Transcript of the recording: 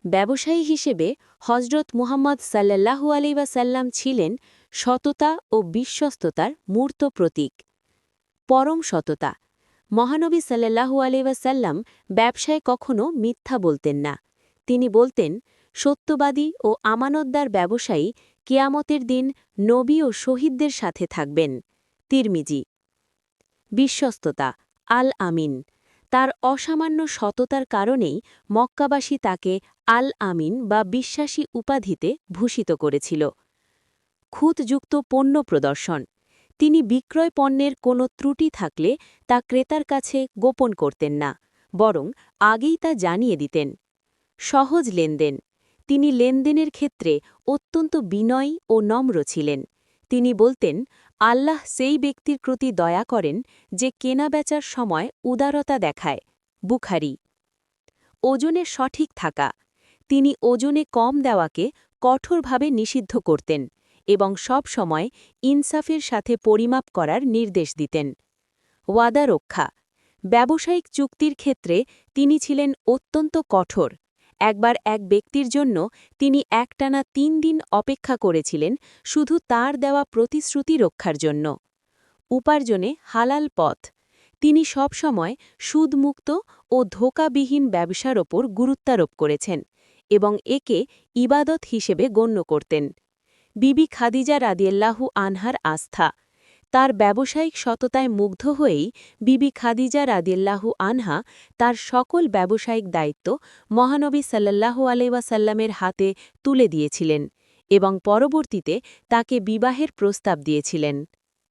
ব্যবসায়ী হিসেবে হজরত মুহাম্মদ সাল্লাল্লাহু আলাইহি ওয়াসাল্লাম ছিলেন সততা ও বিশ্বস্ততার মূর্ত প্রতীক। পরম সততা। মহানবী সাল্লাল্লাহু আলাইহি ওয়াসাল্লাম ব্যবসায় কখনো মিথ্যা বলতেন না। তিনি বলতেন, সত্যবাদী ও আমানতদার ব্যবসায়ী কিয়ামতের দিন নবী ও শহীদদের সাথে থাকবেন। তিরমিজি। বিশ্বস্ততা। আল আমিন। তার অসামান্য সততার কারণেই মক্কাবাসী তাকে আল আমিন বা বিশ্বাসী উপাধিতে ভূষিত করেছিল। খুঁতযুক্ত পণ্য প্রদর্শন। তিনি বিক্রয় পণ্যের কোনো ত্রুটি থাকলে তা ক্রেতার কাছে গোপন করতেন না, বরং আগেই তা জানিয়ে দিতেন। সহজ লেনদেন। তিনি লেনদেনের ক্ষেত্রে অত্যন্ত বিনয়ী ও নম্র ছিলেন। তিনি বলতেন, আল্লাহ সেই ব্যক্তির প্রতি দয়া করেন যে কেনাবেচার সময় উদারতা দেখায়। বুখারী। ওজনে সঠিক থাকা। তিনি ওজনে কম দেওয়াকে কঠোরভাবে নিষিদ্ধ করতেন এবং সব সময় ইনসাফের সাথে পরিমাপ করার নির্দেশ দিতেন। ওয়াদা রক্ষা। ব্যবসায়িক চুক্তির ক্ষেত্রে তিনি ছিলেন অত্যন্ত কঠোর। একবার এক ব্যক্তির জন্য তিনি একটানা ৩ দিন অপেক্ষা করেছিলেন শুধু তার দেওয়া প্রতিশ্রুতি রক্ষার জন্য। উপার্জনে হালাল পথ। তিনি সবসময় সুদমুক্ত ও ধোঁকাবিহীন ব্যবসার ওপর গুরুত্বারোপ করেছেন এবং একে ইবাদত হিসেবে গণ্য করতেন। বিবি খাদিজা রাদিয়াল্লাহু আনহার আস্থা। তার ব্যবসায়িক সততায় মুগ্ধ হয়েই বিবি খাদিজা রাদিয়াল্লাহু আনহা তার সকল ব্যবসায়িক দায়িত্ব মহানবী সাল্লাল্লাহু আলাইহি ওয়াসাল্লামের হাতে তুলে দিয়েছিলেন এবং পরবর্তীতে তাকে বিবাহের প্রস্তাব দিয়েছিলেন।